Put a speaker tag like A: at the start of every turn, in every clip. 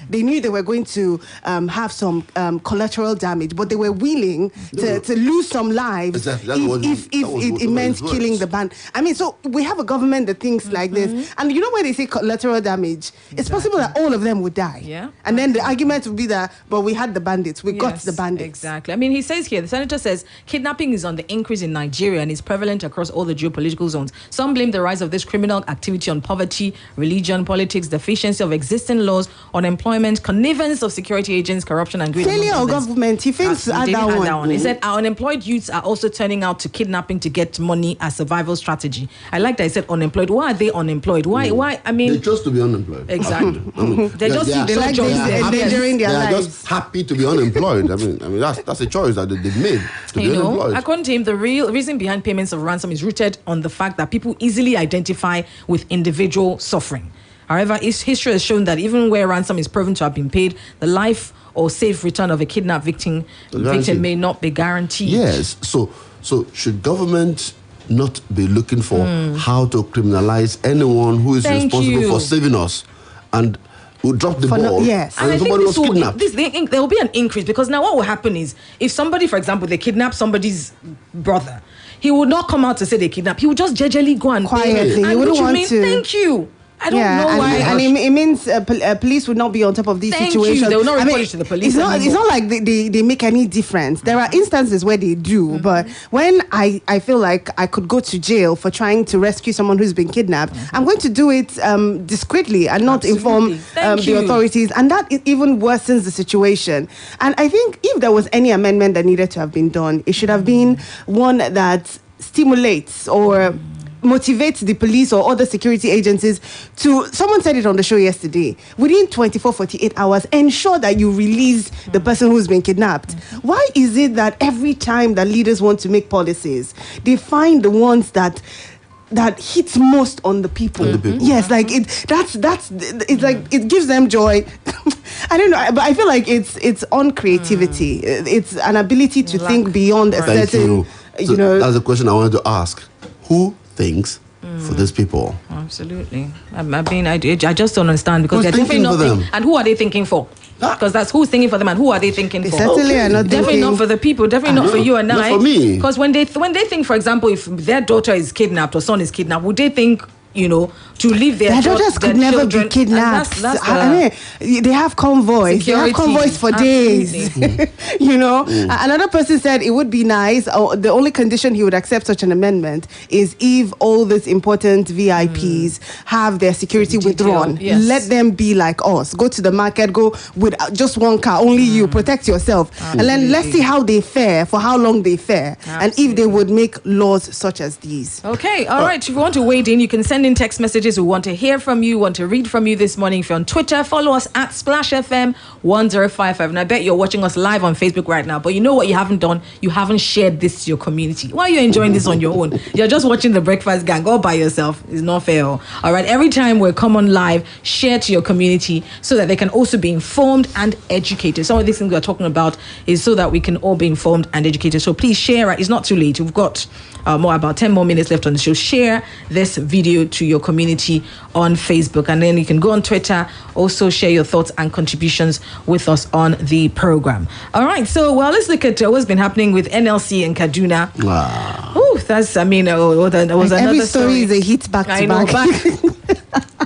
A: They knew they were going to have some collateral damage, but they were willing to lose some lives if it meant killing the band. I mean, so we have a government that thinks like this. And you know when they say collateral damage, it's possible that all of them would die.
B: Yeah.
A: And then the argument would be that, but we had the bandits. We got the bandits.
B: Exactly. I mean, he says here, the senator says, kidnapping is on the increase in Nigeria and is prevalent across all the geopolitical zones. Some blame the rise of this criminal activity on poverty, religion, politics, deficiency of existing laws, unemployment, connivance of security agents, corruption and greed.
A: Failure of government. He fails to add that one.
B: He said our unemployed youths are also turning out to kidnapping to get money as survival strategy. I like that he said unemployed. Why are they unemployed? Why? I mean,
C: they chose to be unemployed.
B: Exactly. They like
A: endangering their lives.
C: They are just happy to be unemployed. I mean that's a choice that they've made to be unemployed.
B: According to him, the real reason behind payments of ransom is rooted on the fact that people easily identify with individual suffering. However, history has shown that even where ransom is proven to have been paid, the life or safe return of a kidnapped victim may not be guaranteed.
C: Yes. So should government not be looking for how to criminalize anyone who is responsible for saving us and who dropped the ball?
A: Yes.
B: And
C: somebody was kidnapped.
B: There will be an increase, because now what will happen is, if somebody, for example, they kidnap somebody's brother, he would not come out to say they kidnapped. He would just gingerly go and
A: quietly.
B: He wouldn't want to. Thank you. I don't know why.
A: And it means police would not be on top of these situations.
B: They will not report it to the police.
A: It's not like they make any difference. There are instances where they do, but when I feel like I could go to jail for trying to rescue someone who's been kidnapped, I'm going to do it discreetly and not inform the authorities. And that even worsens the situation. And I think if there was any amendment that needed to have been done, it should have been one that stimulates or motivates the police or other security agencies to, someone said it on the show yesterday, within 48 hours, ensure that you release the person who's been kidnapped. Why is it that every time that leaders want to make policies, they find the ones that hits most on the people? Yes, like it's like it gives them joy. I don't know, but I feel like it's on creativity. It's an ability to think beyond a certain,
C: you know. That's a question I wanted to ask. Who thinks for these people?
B: Absolutely. I mean, I just don't understand, because they're definitely not
C: them.
B: And who are they thinking for? Because that's who's thinking for them, and who are they thinking for?
A: Certainly are not
B: definitely not for the people. Definitely not for you and I.
C: Not for me.
B: Because when they think, for example, if their daughter is kidnapped or son is kidnapped, would they think, to leave their
A: daughters could never be kidnapped? I mean, they have convoys. They have convoys for days. Another person said it would be nice. The only condition he would accept such an amendment is if all these important VIPs have their security withdrawn.
B: Yes.
A: Let them be like us. Go to the market. Go with just one car. Only you. Protect yourself. Absolutely. And then let's see how they fare. For how long they fare. Absolutely. And if they would make laws such as these.
B: Okay. All right. If you want to wade in, you can send in text messages. We want to hear from you, want to read from you this morning. If you're on Twitter, follow us at Splash FM 1055. And I bet you're watching us live on Facebook right now. But you know what you haven't done? You haven't shared this to your community. Why are you enjoying this on your own? You're just watching the Breakfast Gang all by yourself. It's not fair. All right. Every time we come on live, share to your community so that they can also be informed and educated. Some of these things we're talking about is so that we can all be informed and educated. So please share. It's not too late. We've got about 10 more minutes left on the show. Share this video to your community on Facebook, and then you can go on Twitter, also share your thoughts and contributions with us on the program. All right, so let's look at what's been happening with NLC in Kaduna.
C: Wow.
B: Ooh, that's, that was another
A: every story is a hit back to back.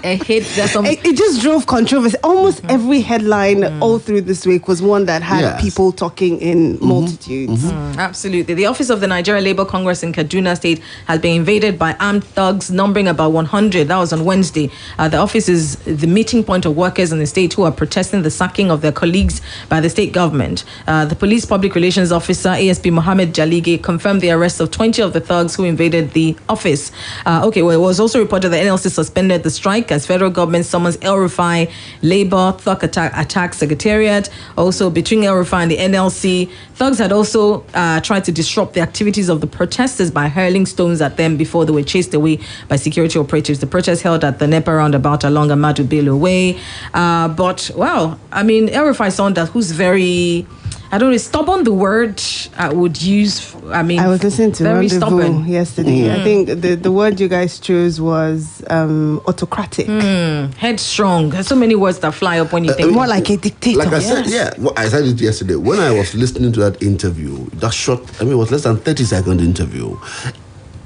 B: A hit.
A: It just drove controversy. Almost every headline all through this week was one that had people talking in multitudes.
B: Absolutely. The office of the Nigeria Labour Congress in Kaduna State has been invaded by armed thugs numbering about 100. That was on Wednesday. The office is the meeting point of workers in the state who are protesting the sacking of their colleagues by the state government. The police public relations officer, ASP Mohammed Jalige, confirmed the arrest of 20 of the thugs who invaded the office. It was also reported that NLC suspended the strike as federal government summons El Rufai Labour Thug Attack Secretariat. Also, between El Rufai and the NLC, thugs had also tried to disrupt the activities of the protesters by hurling stones at them before they were chased away by security operatives. The protest held at the NEPA roundabout along Amadu Bello Way. El Rufai is someone who's very I don't know, stubborn the word I would use. I mean,
A: I was listening to
B: very
A: Rendezvous
B: stubborn
A: yesterday. I think the word you guys chose was autocratic.
B: Headstrong. There's so many words that fly up when you think
A: more like a dictator.
C: Like I said, I said it yesterday. When I was listening to that interview, that short, it was less than 30-second interview.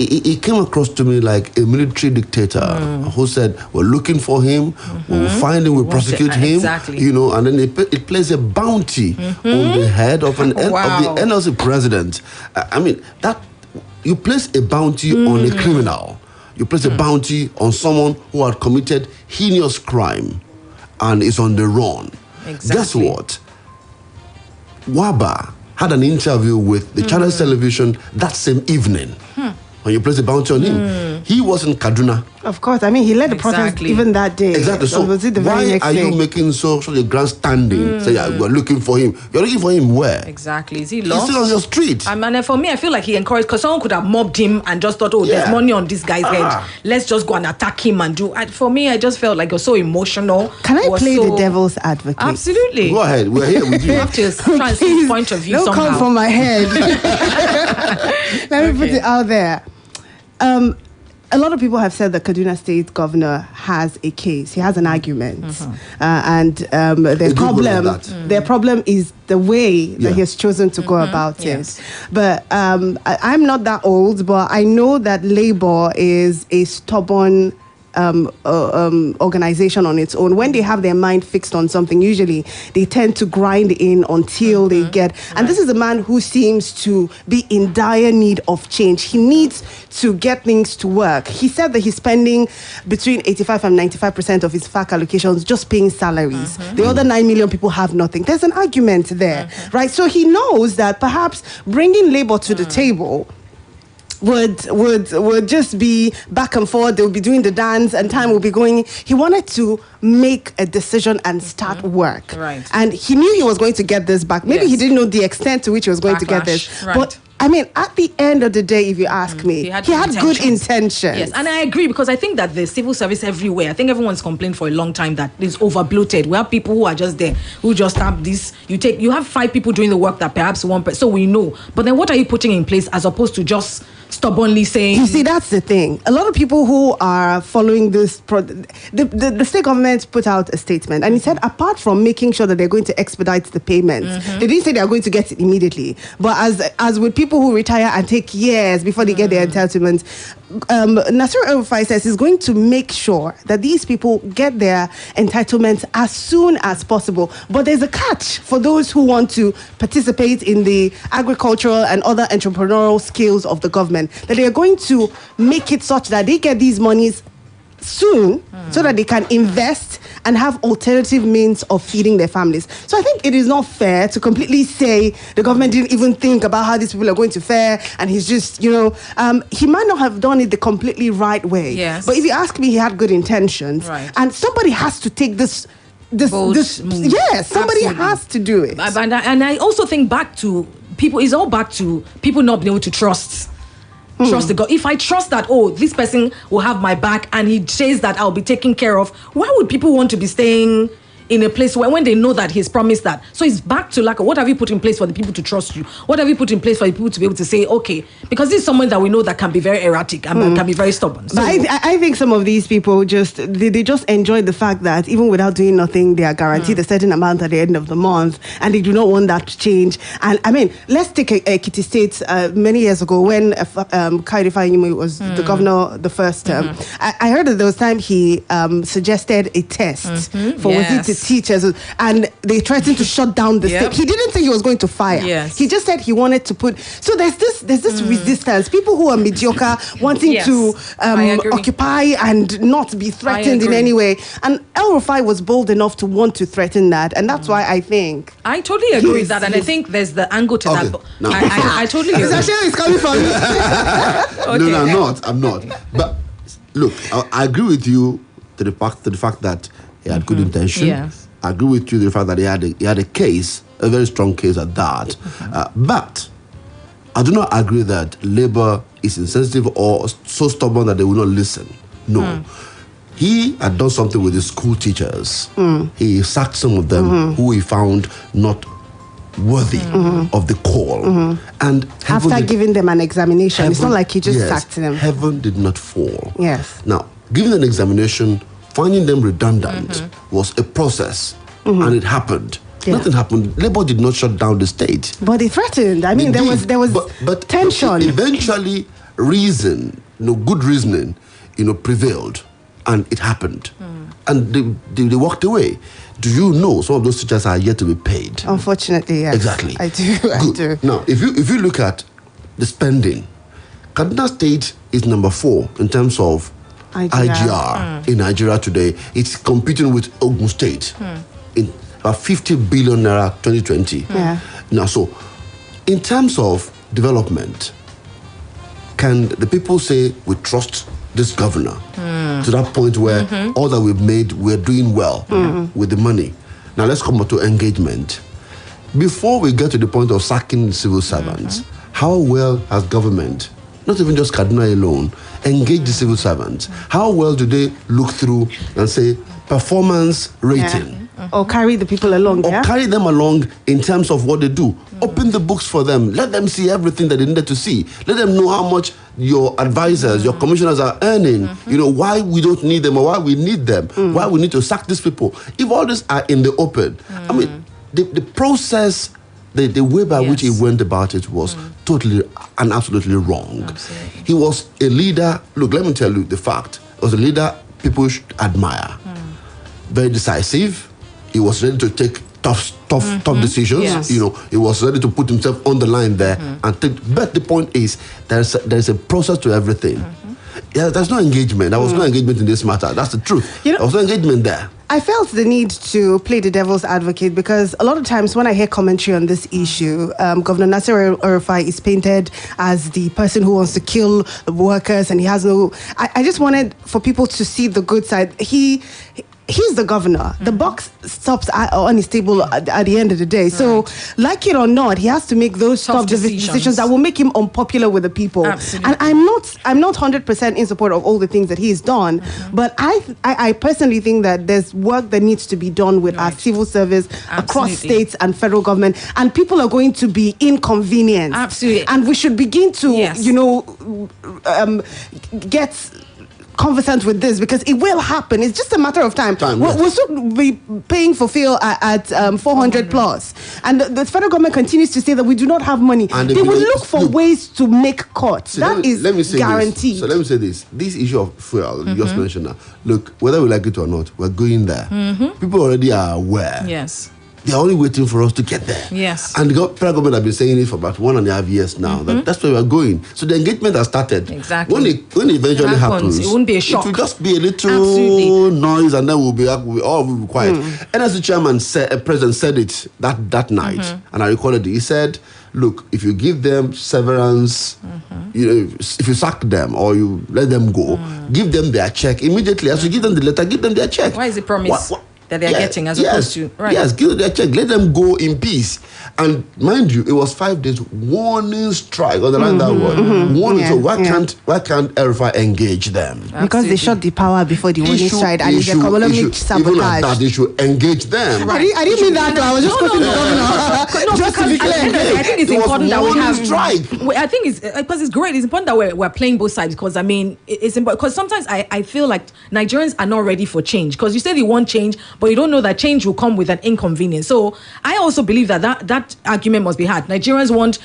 C: It came across to me like a military dictator who said, we're looking for him, we'll find him, we'll prosecute him.
B: Exactly.
C: And then it places a bounty on the head of of the NLC president. I mean, that you place a bounty on a criminal. You place a bounty on someone who had committed heinous crime and is on the run.
B: Exactly.
C: Guess what? Waba had an interview with the Channels Television that same evening. When you place a bounty on him, he was in Kaduna.
A: Of course, I mean, he led the protest even that day.
C: Exactly. So
A: was it the very
C: why
A: next
C: are
A: day?
C: you making such a grand standing? Say, we're looking for him. You're looking for him where?
B: Exactly. Is he
C: He's
B: lost?
C: still on your street.
B: And for me, I feel like he encouraged, because someone could have mobbed him and just thought, there's money on this guy's head. Let's just go and attack him and do. For me, I just felt like it was so emotional.
A: Can I play the devil's advocate?
B: Absolutely.
C: Go ahead. We're here with you.
B: You have to try and see his point of view
A: Don't
B: somehow.
A: come from my head. Let me put it out there. A lot of people have said the Kaduna State governor has a case. He has an argument, and their problem is the way that he has chosen to go about it. But I'm not that old, but I know that Labour is a stubborn organization on its own. When they have their mind fixed on something, usually they tend to grind in until they get. And this is a man who seems to be in dire need of change. He needs to get things to work. He said that he's spending between 85 and 95% of his FAC allocations just paying salaries. The other 9 million people have nothing. There's an argument there, right? So he knows that perhaps bringing Labour to the table would just be back and forth. They will be doing the dance and time will be going. He wanted to make a decision and start work.
B: Right.
A: And he knew he was going to get this back. Maybe he didn't know the extent to which he was going to get this.
B: Right.
A: But I mean, at the end of the day, if you ask me, he had good intentions.
B: Yes, and I agree, because I think that the civil service everywhere, I think everyone's complained for a long time that it's over bloated. We have people who are just there, who just have this. You have 5 people doing the work that perhaps one person. So we know. But then what are you putting in place as opposed to just stubbornly saying?
A: You see, that's the thing. A lot of people who are following this, the state government put out a statement, and it said apart from making sure that they're going to expedite the payments, they didn't say they are going to get it immediately. But as with people who retire and take years before they get their entitlements, Nasir El-Rufai says he's going to make sure that these people get their entitlements as soon as possible. But there's a catch for those who want to participate in the agricultural and other entrepreneurial skills of the government, that they are going to make it such that they get these monies soon so that they can invest and have alternative means of feeding their families. So I think it is not fair to completely say the government didn't even think about how these people are going to fare, and he's just, he might not have done it the completely right way.
B: Yes.
A: But if you ask me, he had good intentions.
B: Right.
A: And somebody has to take this move. Yes, somebody has to do it.
B: And I also think back to people, it's all back to people not being able to trust the God. If I trust that, this person will have my back and he says that I'll be taken care of, why would people want to be staying in a place when they know that he's promised that? So it's back to what have you put in place for the people to trust you? What have you put in place for the people to be able to say, okay, because this is someone that we know that can be very erratic and can be very stubborn. So,
A: but I think some of these people they just enjoy the fact that even without doing nothing, they are guaranteed a certain amount at the end of the month, and they do not want that to change. And I mean, let's take Ekiti State many years ago when Kairi Fayemi was the governor the first term. I heard that there was time he suggested a test for was it the teachers, and they threatened to shut down the state. He didn't say he was going to fire.
B: Yes.
A: He just said he wanted to put. So there's this resistance. People who are mediocre wanting to occupy and not be threatened in any way. And El-Rufai was bold enough to want to threaten that, and that's why I think
B: I totally agree with that, and I think there's the angle to that.
C: No.
B: I totally agree.
A: It's actually it's coming from me.
C: No, I'm not. But look, I agree with you to the fact that he had good intention.
B: Yes.
C: I agree with you to the fact that he had a case, a very strong case at that. But I do not agree that Labour is insensitive or so stubborn that they will not listen. No. He had done something with the school teachers. He sacked some of them who he found not worthy of the call. And
A: after giving them an examination, it's not like he just sacked them.
C: Heaven did not fall.
A: Yes.
C: Now, giving an examination, finding them redundant was a process, and it happened. Yeah. Nothing happened. Labour did not shut down the state.
A: But they threatened. I mean, there was
C: but
A: tension.
C: Eventually, good reasoning, prevailed, and it happened. And they walked away. Do you know some of those teachers are yet to be paid?
A: Unfortunately, yes.
C: Exactly.
A: I do.
C: Good.
A: I do.
C: Now, if you look at the spending, Kaduna State is number 4 in terms of IGR in Nigeria today. It's competing with Ogun State in about 50 billion naira 2020.
A: Yeah.
C: Now, so in terms of development, can the people say we trust this governor to that point where all that we've made, we're doing well with the money? Now let's come to engagement. Before we get to the point of sacking civil servants, how well has government, not even just Kaduna alone, engaged the civil servants? How well do they look through and say performance rating?
A: Or carry the people along,
C: Or carry them along in terms of what they do. Open the books for them. Let them see everything that they needed to see. Let them know how much your advisors, your commissioners are earning. Why we don't need them or why we need them. Why we need to sack these people. If all these are in the open, I mean, the process, the way by which he went about it was totally and absolutely wrong. Absolutely. He was a leader. Look, let me tell you the fact. He was a leader people should admire. Very decisive. He was ready to take tough decisions.
B: Yes.
C: He was ready to put himself on the line there and take. But the point is, there's a process to everything. Yeah, there's no engagement. There was no engagement in this matter. That's the truth. There was no engagement there.
A: I felt the need to play the devil's advocate because a lot of times when I hear commentary on this issue, Governor Nasir El-Rufai is painted as the person who wants to kill the workers, and he has no. I just wanted for people to see the good side. He's the governor. The buck stops on his table at the end of the day. So, like it or not, he has to make those tough decisions that will make him unpopular with the people.
B: Absolutely.
A: And I'm not 100% in support of all the things that he's done, but I personally think that there's work that needs to be done with our civil service across states and federal government, and people are going to be inconvenienced.
B: Absolutely.
A: And we should begin to, get conversant with this because it will happen. It's just a matter of time. We'll soon be paying for fuel at 400 plus, and the federal government continues to say that we do not have money. And they will look for ways to make cuts. That is guaranteed.
C: So let me say this: this issue of fuel you just mentioned now. Look, whether we like it or not, we're going there. People already are aware.
B: Yes.
C: They're only waiting for us to get there.
B: Yes.
C: And the federal government have been saying it for about 1.5 years now. That's where we're going. So the engagement has started.
B: Exactly.
C: When it eventually happens,
B: it won't be a shock.
C: It will just be a little noise, and then we'll all be quiet. And as the president said it that night, and I recall it. He said, "Look, if you give them severance, if you sack them or you let them go, give them their check immediately. As you give them the letter, give them their check."
B: Why is it promised? That they're getting as opposed to
C: yes, give them their check, let them go in peace. And mind you, it was 5 days warning strike. Underline that word, warning. So why can't El-Rufai engage them?
A: Because they shot the power before the warning strike, and it's economic sabotage.
C: Even at that, they should engage them.
A: I didn't mean that. I was just quoting the governor. Just to be clear,
B: I think it's important that we have
C: strike.
B: I think it's because it's great. It's important that we're playing both sides, because I mean it's important, because sometimes I feel like Nigerians are not ready for change, because you say they want change, but you don't know that change will come with an inconvenience. So I also believe that argument must be had. Nigerians want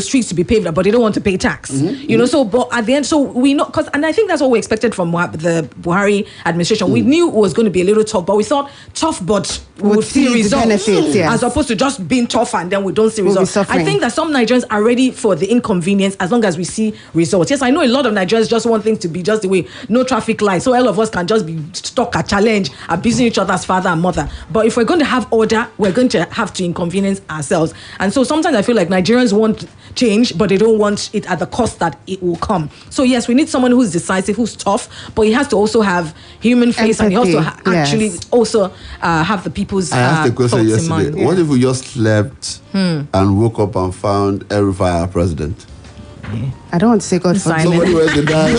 B: streets to be paved, but they don't want to pay tax. So but at the end, so we know, and I think that's what we expected from the Buhari administration. We knew it was going to be a little tough, but we thought tough, but we would see results, benefits, as opposed to just being tough and then we don't see results. I think that some Nigerians are ready for the inconvenience as long as we see results. Yes, I know a lot of Nigerians just want things to be just the way, no traffic lights, so all of us can just be stuck at challenge, abusing each other's father and mother. But if we're going to have order, we're going to have to inconvenience ourselves. And so sometimes I feel like Nigerians want change, but they don't want it at the cost that it will come. So yes, we need someone who's decisive, who's tough, but he has to also have human face, empathy, and he also actually also have the people's
C: I asked the question yesterday. What if we just slept and woke up and found El-Rufai our president?
A: I don't want to say God forbid.
C: Somebody went to die.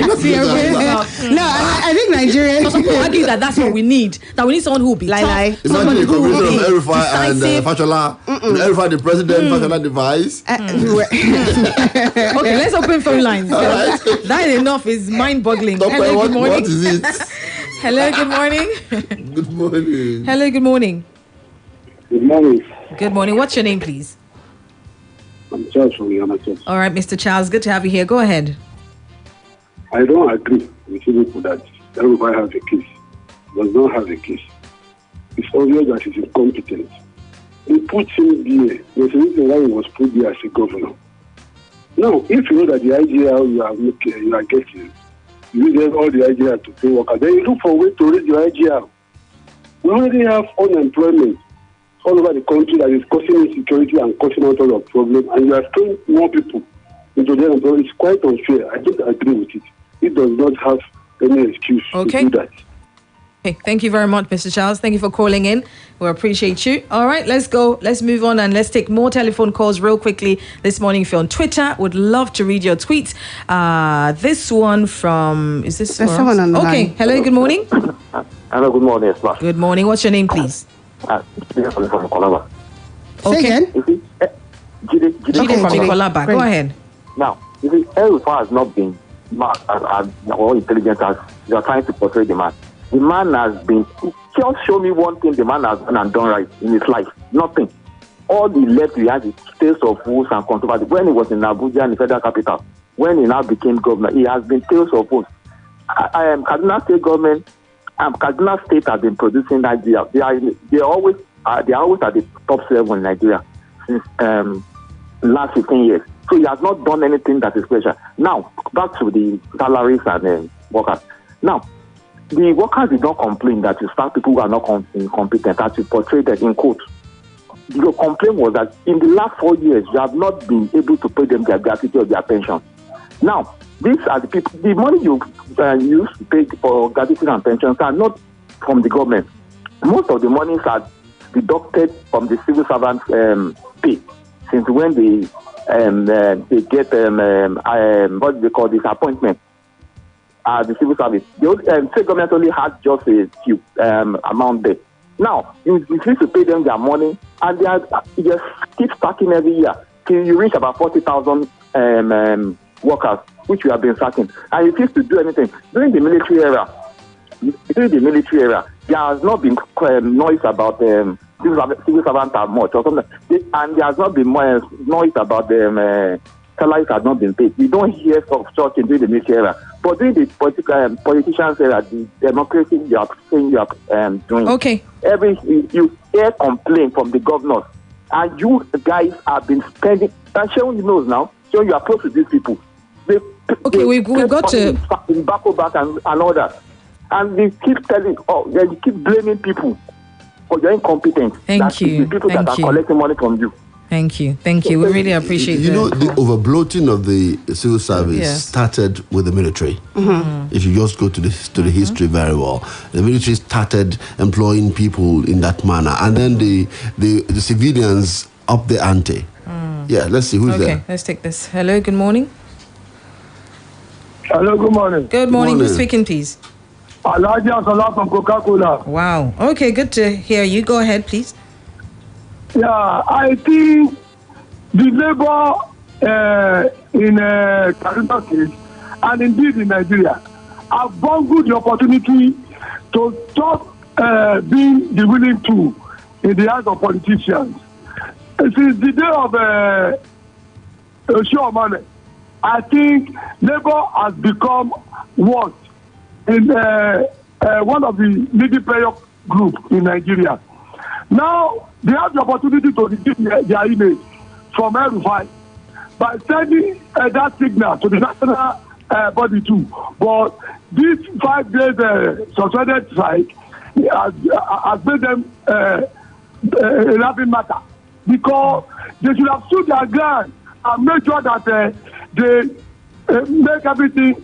A: No, I think Nigeria.
B: Some people argue that that's what we need. That we need someone who will be tough.
C: Imagine the combination of Erufai and Fashola. Erufai the president, Fashola the vice.
B: Okay, let's open phone lines.
C: Right.
B: That enough is mind-boggling.
C: Hello, good morning. What is it?
B: Hello, good morning.
C: Good morning.
B: Hello, good morning.
D: Good morning.
B: Good morning. What's your name, please?
D: I'm Charles from Yamato.
B: All right, Mr. Charles, good to have you here. Go ahead.
D: I don't agree with people that everybody has a case. Does not have a case. It's obvious that he's incompetent. They put him there. There's a reason why he was put there as a governor. Now, if you know that the IGL you are getting, you need all the IGL to pay workers, then you look for a way to raise your IGL. We already have unemployment all over the country that is causing insecurity and causing all sorts of problems, and you are throwing more people into the unemployment. It's quite unfair. I don't agree with it. It does not have any excuse to do that.
B: Okay, thank you very much, Mr. Charles. Thank you for calling in. We appreciate you. All right, let's go. Let's move on and let's take more telephone calls real quickly this morning. If you're on Twitter, would love to read your tweets. This one from... Is this...
A: There's someone on the line.
B: Hello, good morning.
E: Hello, good morning.
B: Good morning. What's your name, please?
E: From Kolaba.
A: Say again?
B: Jide from Kolaba. Go ahead.
E: Now, you see, Erufai has not been smart or intelligent as you are trying to portray the man. The man has been, just show me one thing the man has done and done right in his life. Nothing. All he left behind is tales of woes and controversy. When he was in Abuja, in the federal capital, when he now became governor, he has been tales of woes. Kaduna State government, Kaduna State has been producing Nigeria. They are always at the top 7 in Nigeria since last 15 years. So he has not done anything that is special. Now, back to the salaries and workers. Now, the workers did not complain that you start people who are not incompetent, as you portrayed it in quotes. Your complaint was that in the last 4 years, you have not been able to pay them their gratuity or their pension. Now, these are the people, the money you use to pay for gratuity and pensions are not from the government. Most of the monies are deducted from the civil servants' pay, since when they get what do they call this appointment. The civil service. The state government only has just a few amount there. Now, you need to pay them their money, and they just keep stacking every year till you reach about 40,000 workers, which we have been sacking. And you refuse to do anything. During the military era, there has not been noise about civil servants are much or something, and there has not been noise about them. Salaries have not been paid. We don't hear of such during the military era. But during the politicians era, the democracy you are saying you are doing.
B: Okay.
E: You hear complaint from the governors, and you guys have been spending. And showing you knows now, so you are close to these people.
B: We've got to
E: in back and all that, and they keep telling, they keep blaming people for their incompetence.
B: Thank you.
E: The people that are collecting money from you.
B: Thank you. We really appreciate
C: it. The overbloating of the civil service started with the military. Mm-hmm. If you just go to the history very well, the military started employing people in that manner, and then the civilians up the ante. Yeah, let's see who's there.
B: Okay, let's take this. Hello, good morning.
D: Hello, good morning.
B: Good morning. Who's speaking, please?
D: Alhaji Asala from Coca-Cola.
B: Wow. Okay, good to hear you. Go ahead, please.
D: Yeah, I think the labor in Kaduna State and indeed in Nigeria have bungled the opportunity to stop being the willing tool in the hands of politicians. Since the day of Oshiomhole, I think labor has become what in one of the leading player group in Nigeria. Now, they have the opportunity to redeem their image from Erufai by sending that signal to the national body too. But this 5 days suspended strike has made them a laughing matter, because they should have stood their ground and made sure that they make everything,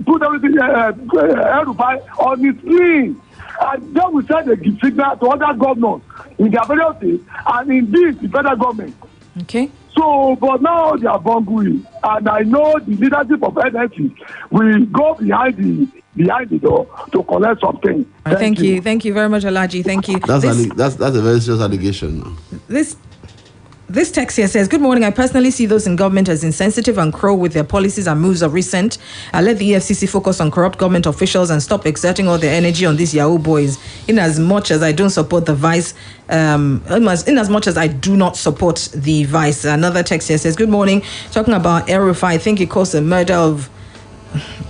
D: put everything Erufai on his screen. And then we send a signal to other governors in their various states and indeed the federal government.
B: Okay.
D: So, but now they are bungling, and I know the leadership of NSC will go behind the door to collect something.
B: Thank you very much, Alaji. Thank you.
C: That's a very serious allegation.
B: This text here says, good morning. I personally see those in government as insensitive and cruel with their policies and moves of recent. I let the EFCC focus on corrupt government officials and stop exerting all their energy on these Yahoo boys. In as much as I don't support the vice, in as much as I do not support the vice. Another text here says, good morning. Talking about El-Rufai, I think it caused the murder of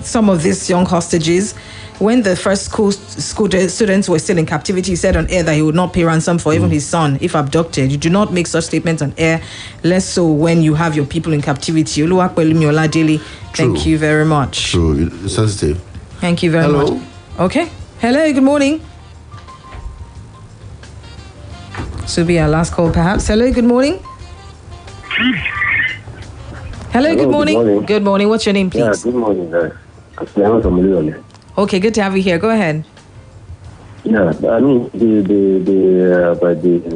B: some of these young hostages. When the first school students were still in captivity, he said on air that he would not pay ransom for even his son if abducted. You do not make such statements on air, less so when you have your people in captivity. Thank you very much.
C: True, sensitive.
B: Thank you very much. Okay. Hello, good morning. This will be our last call, perhaps. Hello, good morning. Hello, good morning. Good morning. What's your name, please?
F: Yeah, good morning, guys.
B: Okay, good to have you here. Go ahead.
F: Yeah, I mean,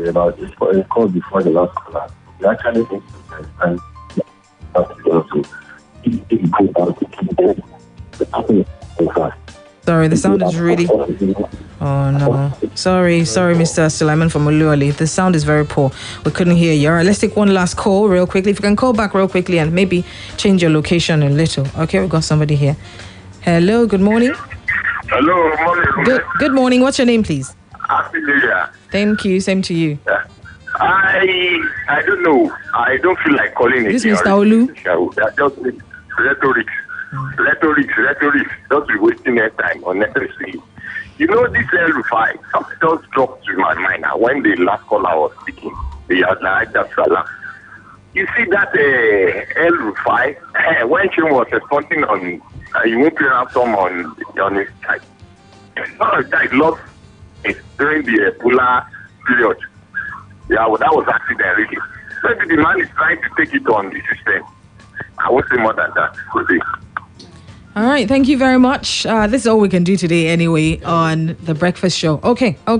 F: about this call before the last caller, we actually think and
B: sorry, the sound is really. Oh no, sorry, Mr. Sulaiman from Oluwale. The sound is very poor. We couldn't hear you. All right, let's take one last call real quickly. If you can call back real quickly and maybe change your location a little. Okay, we've got somebody here. Hello, good morning.
G: Hello, morning.
B: Good morning. What's your name, please?
G: Happy New Year.
B: Thank you. Same to you.
G: Yeah. I don't know. I don't feel like calling it.
B: This is Mr. Olu.
G: That's just rhetoric. Just be wasting their time unnecessarily. You know, this El-Rufai, something just dropped to my mind now when the last caller was speaking. You see that El-Rufai, when she was responding on, you won't pay ransom on his side. Some of the guy lost it during the Ebola period. Yeah, well, that was accident, really. Maybe the man is trying to take it on the system. I won't say more than that.
B: All right, thank you very much. This is all we can do today anyway on The Breakfast Show. Okay. All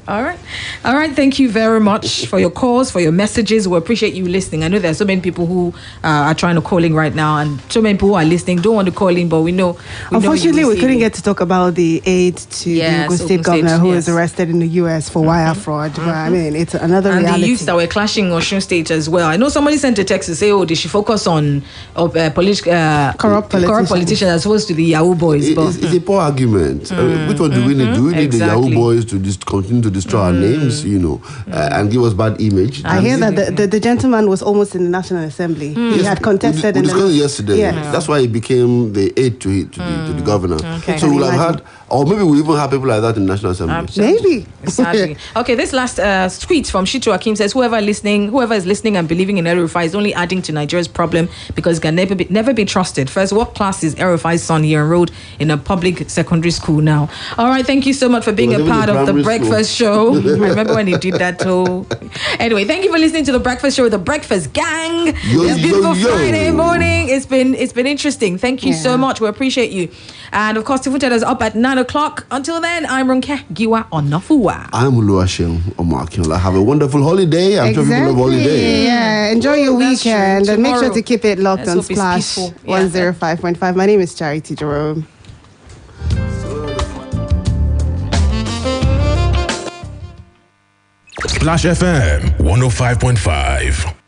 B: right, thank you very much for your calls, for your messages. We appreciate you listening. I know there are so many people who are trying to call in right now, and so many people who are listening don't want to call in, but we know.
A: Unfortunately, we couldn't get to talk about the aid to the Ogun State governor who was arrested in the US for wire fraud. But I mean, it's another reality.
B: And the youths that were clashing in Osun State as well. I know somebody sent a text to say, oh, they should focus on corrupt politicians as opposed to the Yahoo boys.
C: It's a poor argument. Which one do we need? Do we need the Yahoo boys to just continue to destroy our names, and give us bad image?
A: I hear that the gentleman was almost in the National Assembly. He had contested.
C: We discussed yesterday. Yeah. That's why he became the aide to the governor. Okay. So we'll have had, or maybe we even have people like that in the National Assembly.
A: Absolutely. Maybe.
B: Exactly. Okay, this last tweet from Shitu Akim says, whoever is listening and believing in El-Rufai is only adding to Nigeria's problem because it can never be trusted. First, what class is El-Rufai's son here enrolled in a public secondary school now? All right, thank you so much for being a part of The Breakfast Show. I remember when he did that too. Anyway, thank you for listening to The Breakfast Show with The Breakfast Gang. This beautiful Friday morning. It's been interesting. Thank you so much. We appreciate you. And of course, Tifuted is up at 9 o'clock. Until then, I'm Ronke, Giwa, Onafuwa.
C: I'm Oluwaseun, Akinola. Have a wonderful holiday. I'm sure people love holiday.
A: Yeah, enjoy your weekend and make sure to keep it locked on Splash 105.5. My name is Charity Jerome.
H: Splash FM 105.5.